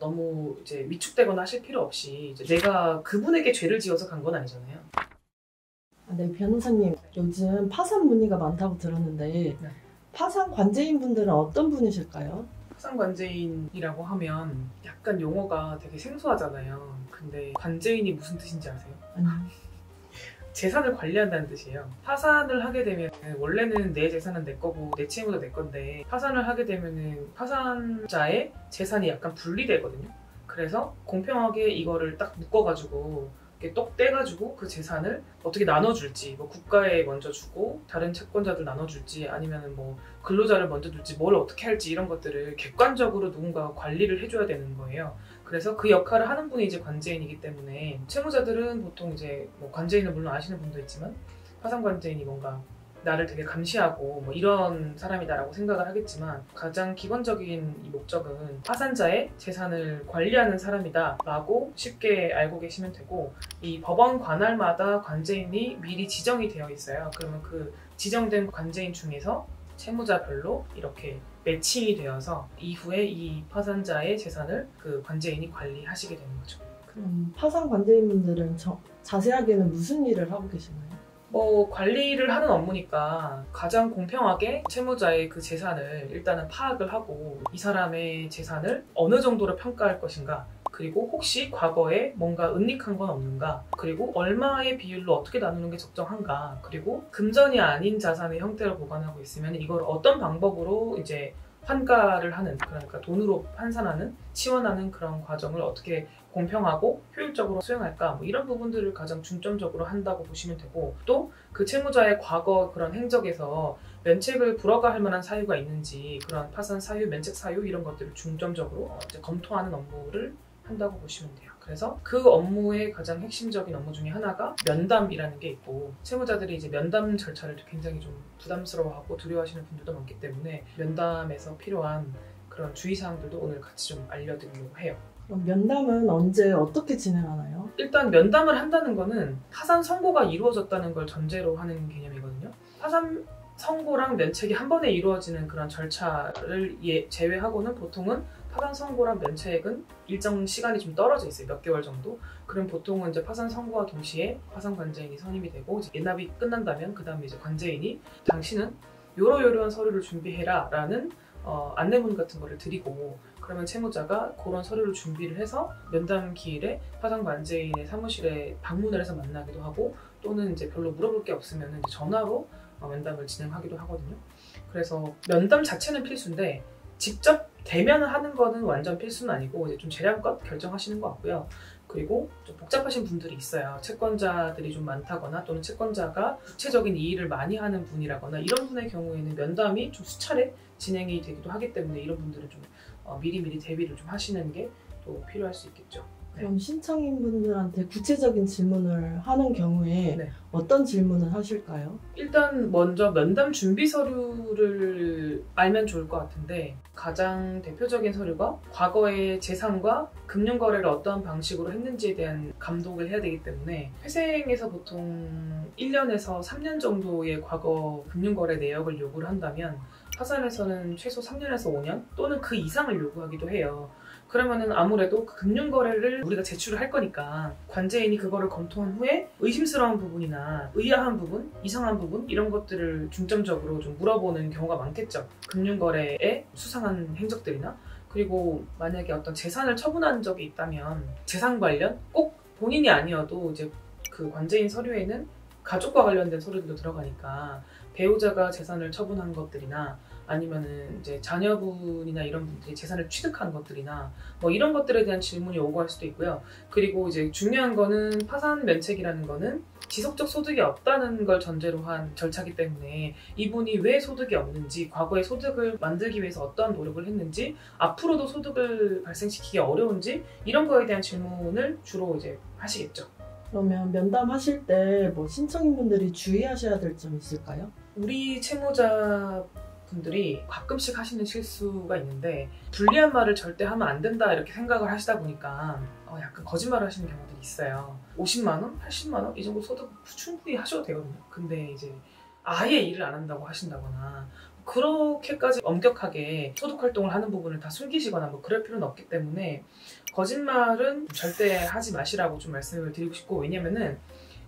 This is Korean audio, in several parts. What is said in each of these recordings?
너무 이제 위축되거나 하실 필요 없이 이제 내가 그분에게 죄를 지어서 간 건 아니잖아요. 네, 변호사님, 요즘 파산 문의가 많다고 들었는데 네. 파산 관제인 분들은 어떤 분이실까요? 파산 관제인이라고 하면 약간 용어가 되게 생소하잖아요. 근데 관제인이 무슨 뜻인지 아세요? 아니요. 재산을 관리한다는 뜻이에요. 파산을 하게 되면 원래는 내 재산은 내 거고 내 채무도 내 건데 파산을 하게 되면은 파산자의 재산이 약간 분리되거든요. 그래서 공평하게 이거를 딱 묶어가지고 이렇게 똑 떼가지고 그 재산을 어떻게 나눠줄지, 뭐 국가에 먼저 주고 다른 채권자들 나눠줄지 아니면은 뭐 근로자를 먼저 줄지 뭘 어떻게 할지 이런 것들을 객관적으로 누군가가 관리를 해줘야 되는 거예요. 그래서 그 역할을 하는 분이 이제 관제인이기 때문에 채무자들은 보통 이제 뭐 관제인을 물론 아시는 분도 있지만 파산 관제인이 뭔가 나를 되게 감시하고 뭐 이런 사람이다라고 생각을 하겠지만 가장 기본적인 이 목적은 파산자의 재산을 관리하는 사람이다라고 쉽게 알고 계시면 되고 이 법원 관할마다 관제인이 미리 지정이 되어 있어요. 그러면 그 지정된 관제인 중에서 채무자별로 이렇게 매칭이 되어서 이후에 이 파산자의 재산을 그 관제인이 관리하시게 되는 거죠. 그럼 파산 관제인 분들은 자세하게는 무슨 일을 하고 계시나요? 뭐 관리를 하는 업무니까 가장 공평하게 채무자의 그 재산을 일단은 파악을 하고 이 사람의 재산을 어느 정도로 평가할 것인가, 그리고 혹시 과거에 뭔가 은닉한 건 없는가, 그리고 얼마의 비율로 어떻게 나누는 게 적정한가, 그리고 금전이 아닌 자산의 형태로 보관하고 있으면 이걸 어떤 방법으로 이제 환가를 하는, 그러니까 돈으로 환산하는, 치환하는 그런 과정을 어떻게 공평하고 효율적으로 수행할까, 뭐 이런 부분들을 가장 중점적으로 한다고 보시면 되고, 또 그 채무자의 과거 그런 행적에서 면책을 불허가 할 만한 사유가 있는지 그런 파산 사유, 면책 사유 이런 것들을 중점적으로 이제 검토하는 업무를 한다고 보시면 돼요. 그래서 그 업무의 가장 핵심적인 업무 중에 하나가 면담이라는 게 있고, 채무자들이 이제 면담 절차를 굉장히 좀 부담스러워하고 두려워하시는 분들도 많기 때문에 면담에서 필요한 그런 주의사항들도 오늘 같이 좀 알려드리려고 해요. 그럼 면담은 언제 어떻게 진행하나요? 일단 면담을 한다는 거는 파산 선고가 이루어졌다는 걸 전제로 하는 개념이거든요. 파산 선고랑 면책이 한 번에 이루어지는 그런 절차를 제외하고는 보통은 파산 선고랑 면책은 일정 시간이 좀 떨어져 있어요. 몇 개월 정도. 그럼 보통은 이제 파산 선고와 동시에 파산 관제인이 선임이 되고 이제 예납이 끝난다면 그 다음에 이제 관제인이 당신은 요러요러한 서류를 준비해라 라는 안내문 같은 거를 드리고, 그러면 채무자가 그런 서류를 준비를 해서 면담 기일에 파산 관제인의 사무실에 방문을 해서 만나기도 하고, 또는 이제 별로 물어볼 게 없으면 이제 전화로 면담을 진행하기도 하거든요. 그래서 면담 자체는 필수인데 직접 대면을 하는 거는 완전 필수는 아니고 이제 좀 재량껏 결정하시는 것 같고요. 그리고 좀 복잡하신 분들이 있어요. 채권자들이 좀 많다거나 또는 채권자가 구체적인 이의를 많이 하는 분이라거나 이런 분의 경우에는 면담이 좀 수차례 진행이 되기도 하기 때문에 이런 분들은 좀 미리미리 대비를 좀 하시는 게 또 필요할 수 있겠죠. 그럼 신청인 분들한테 구체적인 질문을 하는 경우에 네. 어떤 질문을 하실까요? 일단 먼저 면담 준비 서류를 알면 좋을 것 같은데, 가장 대표적인 서류가 과거의 재산과 금융거래를 어떤 방식으로 했는지에 대한 감독을 해야 되기 때문에 회생에서 보통 1년에서 3년 정도의 과거 금융거래 내역을 요구를 한다면 파산에서는 최소 3년에서 5년 또는 그 이상을 요구하기도 해요. 그러면은 아무래도 그 금융거래를 우리가 제출을 할 거니까 관제인이 그거를 검토한 후에 의심스러운 부분이나 의아한 부분, 이상한 부분 이런 것들을 중점적으로 좀 물어보는 경우가 많겠죠. 금융거래의 수상한 행적들이나, 그리고 만약에 어떤 재산을 처분한 적이 있다면 재산 관련, 꼭 본인이 아니어도 이제 그 관제인 서류에는 가족과 관련된 서류들도 들어가니까 배우자가 재산을 처분한 것들이나 아니면은 이제 자녀분이나 이런 분들이 재산을 취득한 것들이나 뭐 이런 것들에 대한 질문이 오고 할 수도 있고요. 그리고 이제 중요한 거는 파산 면책이라는 거는 지속적 소득이 없다는 걸 전제로 한 절차이기 때문에 이분이 왜 소득이 없는지, 과거에 소득을 만들기 위해서 어떠한 노력을 했는지, 앞으로도 소득을 발생시키기 어려운지 이런 거에 대한 질문을 주로 이제 하시겠죠. 그러면 면담하실 때 뭐 신청인분들이 주의하셔야 될 점 있을까요? 우리 채무자 분들이 가끔씩 하시는 실수가 있는데, 불리한 말을 절대 하면 안 된다 이렇게 생각을 하시다 보니까 약간 거짓말을 하시는 경우들이 있어요. 50만 원? 80만 원? 이 정도 소득 충분히 하셔도 되거든요. 근데 이제 아예 일을 안 한다고 하신다거나 그렇게까지 엄격하게 소득 활동을 하는 부분을 다 숨기시거나 뭐 그럴 필요는 없기 때문에 거짓말은 절대 하지 마시라고 좀 말씀을 드리고 싶고, 왜냐면은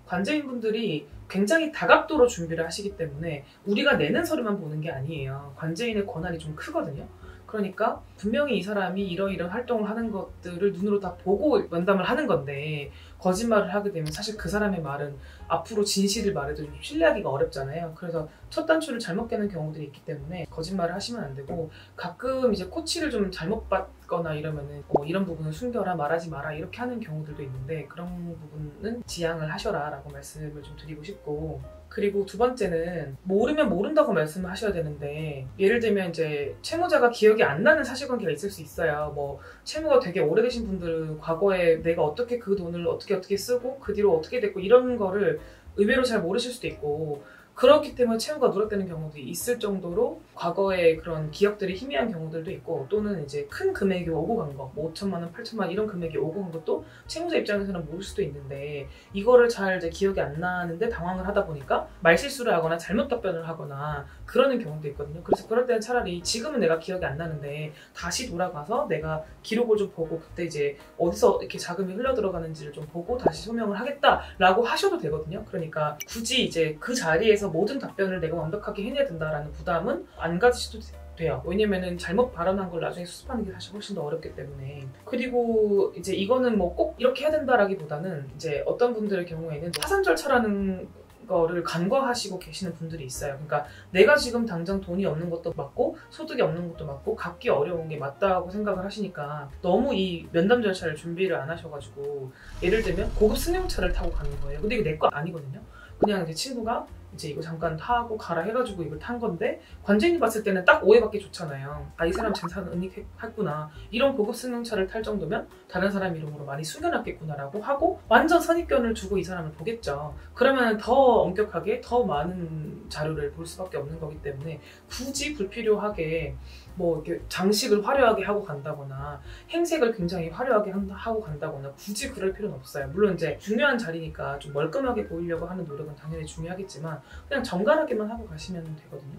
관제인분들이 굉장히 다각도로 준비를 하시기 때문에 우리가 내는 서류만 보는 게 아니에요. 관제인의 권한이 좀 크거든요. 그러니까 분명히 이 사람이 이러이러한 활동을 하는 것들을 눈으로 다 보고 면담을 하는 건데, 거짓말을 하게 되면 사실 그 사람의 말은 앞으로 진실을 말해도 좀 신뢰하기가 어렵잖아요. 그래서 첫 단추를 잘못 깨는 경우들이 있기 때문에 거짓말을 하시면 안 되고, 가끔 이제 코치를 좀 잘못 받거나 이러면은 이런 부분은 숨겨라, 말하지 마라 이렇게 하는 경우들도 있는데, 그런 부분은 지양을 하셔라 라고 말씀을 좀 드리고 싶고, 그리고 두 번째는 모르면 모른다고 말씀을 하셔야 되는데, 예를 들면 이제 채무자가 기억이 안 나는 사실관계가 있을 수 있어요. 뭐 채무가 되게 오래되신 분들은 과거에 내가 어떻게 그 돈을 어떻게 쓰고 그 뒤로 어떻게 됐고 이런 거를 의외로 잘 모르실 수도 있고, 그렇기 때문에 채무가 누락되는 경우도 있을 정도로 과거의 그런 기억들이 희미한 경우들도 있고, 또는 이제 큰 금액이 오고 간 거, 뭐 5천만 원, 8천만 원 이런 금액이 오고 간 것도 채무자 입장에서는 모를 수도 있는데, 이거를 잘 이제 기억이 안 나는데 당황을 하다 보니까 말실수를 하거나 잘못 답변을 하거나 그러는 경우도 있거든요. 그래서 그럴 때는 차라리 지금은 내가 기억이 안 나는데 다시 돌아가서 내가 기록을 좀 보고 그때 이제 어디서 이렇게 자금이 흘러 들어가는지를 좀 보고 다시 소명을 하겠다라고 하셔도 되거든요. 그러니까 굳이 이제 그 자리에서 모든 답변을 내가 완벽하게 해내야 된다라는 부담은 안 가지셔도 돼요. 왜냐면은 잘못 발언한 걸 나중에 수습하는 게 사실 훨씬 더 어렵기 때문에. 그리고 이제 이거는 뭐 꼭 이렇게 해야 된다라기보다는, 이제 어떤 분들의 경우에는 파산 절차라는 거를 간과하시고 계시는 분들이 있어요. 그러니까 내가 지금 당장 돈이 없는 것도 맞고 소득이 없는 것도 맞고 갚기 어려운 게 맞다고 생각을 하시니까 너무 이 면담 절차를 준비를 안 하셔가지고, 예를 들면 고급 승용차를 타고 가는 거예요. 근데 이거 내 거 아니거든요. 그냥 제 친구가 이제 이거 잠깐 타고 가라 해가지고 이걸 탄 건데, 관제인이 봤을 때는 딱 오해받기 좋잖아요. 아, 이 사람 재산 은닉했구나, 이런 고급 승용차를 탈 정도면 다른 사람 이름으로 많이 숨겨놨겠구나라고 하고 완전 선입견을 주고 이 사람을 보겠죠. 그러면 더 엄격하게 더 많은 자료를 볼 수밖에 없는 거기 때문에, 굳이 불필요하게 뭐 이렇게 장식을 화려하게 하고 간다거나 행색을 굉장히 화려하게 하고 간다거나 굳이 그럴 필요는 없어요. 물론 이제 중요한 자리니까 좀 멀끔하게 보이려고 하는 노력은 당연히 중요하겠지만, 그냥 정갈하게만 하고 가시면 되거든요.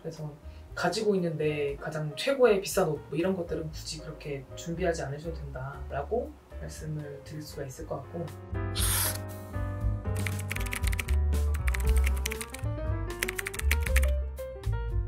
그래서 가지고 있는데 가장 최고의 비싼 옷 뭐 이런 것들은 굳이 그렇게 준비하지 않으셔도 된다라고 말씀을 드릴 수가 있을 것 같고,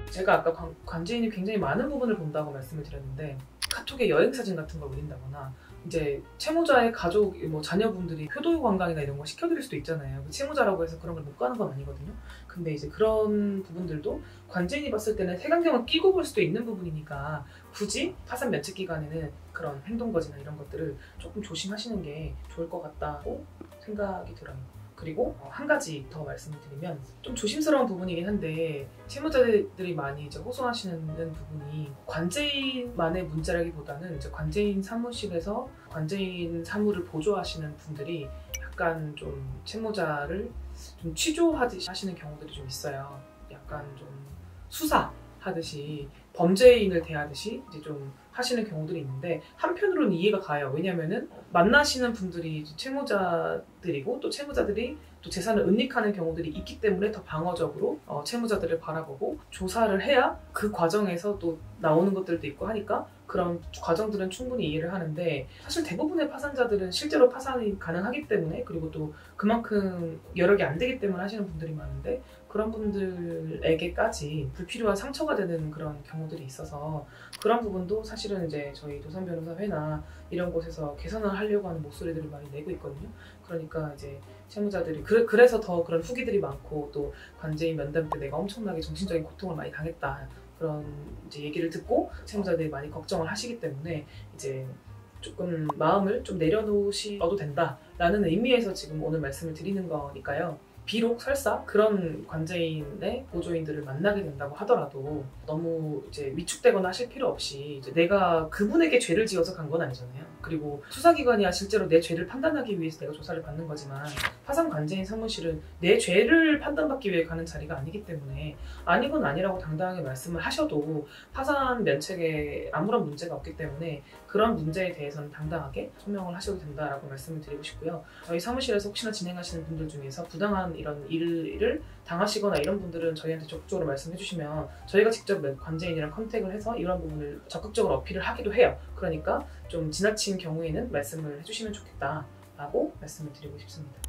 제가 아까 관제인이 굉장히 많은 부분을 본다고 말씀을 드렸는데, 카톡에 여행 사진 같은 걸 올린다거나, 이제 채무자의 가족, 뭐 자녀분들이 효도 관광이나 이런 거 시켜드릴 수도 있잖아요. 채무자라고 해서 그런 걸 못 가는 건 아니거든요. 근데 이제 그런 부분들도 관제인이 봤을 때는 색안경을 끼고 볼 수도 있는 부분이니까, 굳이 파산 면책 기간에는 그런 행동거지나 이런 것들을 조금 조심하시는 게 좋을 것 같다고 생각이 들어요. 그리고 한 가지 더 말씀을 드리면, 좀 조심스러운 부분이긴 한데, 채무자들이 많이 이제 호소하시는 부분이 관제인만의 문제라기보다는 이제 관제인 사무실에서 관제인 사무를 보조하시는 분들이 약간 좀 채무자를 좀 취조하듯이 하시는 경우들이 좀 있어요. 약간 좀 수사하듯이 범죄인을 대하듯이 이제 좀 하시는 경우들이 있는데, 한편으로는 이해가 가요. 왜냐면은 만나시는 분들이 채무자들이고, 또 채무자들이 또 재산을 은닉하는 경우들이 있기 때문에 더 방어적으로 채무자들을 바라보고 조사를 해야 그 과정에서 또 나오는 것들도 있고 하니까, 그런 과정들은 충분히 이해를 하는데, 사실 대부분의 파산자들은 실제로 파산이 가능하기 때문에, 그리고 또 그만큼 여력이 안 되기 때문에 하시는 분들이 많은데, 그런 분들에게까지 불필요한 상처가 되는 그런 경우들이 있어서, 그런 부분도 사실은 이제 저희 도산변호사회나 이런 곳에서 개선을 하려고 하는 목소리들을 많이 내고 있거든요. 그러니까 이제 채무자들이 그래서 더 그런 후기들이 많고, 또 관제인 면담 때 내가 엄청나게 정신적인 고통을 많이 당했다, 그런 이제 얘기를 듣고 채무자들이 많이 걱정을 하시기 때문에, 이제 조금 마음을 좀 내려놓으셔도 된다라는 의미에서 지금 오늘 말씀을 드리는 거니까요. 비록 설사 그런 관제인의 보조인들을 만나게 된다고 하더라도 너무 이제 위축되거나 하실 필요 없이, 이제 내가 그분에게 죄를 지어서 간 건 아니잖아요. 그리고 수사기관이야 실제로 내 죄를 판단하기 위해서 내가 조사를 받는 거지만, 파산 관제인 사무실은 내 죄를 판단받기 위해 가는 자리가 아니기 때문에, 아니건 아니라고 당당하게 말씀을 하셔도 파산 면책에 아무런 문제가 없기 때문에, 그런 문제에 대해서는 당당하게 소명을 하셔도 된다라고 말씀을 드리고 싶고요. 저희 사무실에서 혹시나 진행하시는 분들 중에서 부당한 이런 일을 당하시거나 이런 분들은 저희한테 적극적으로 말씀해 주시면 저희가 직접 관제인이랑 컨택을 해서 이런 부분을 적극적으로 어필을 하기도 해요. 그러니까 좀 지나친 경우에는 말씀을 해주시면 좋겠다라고 말씀을 드리고 싶습니다.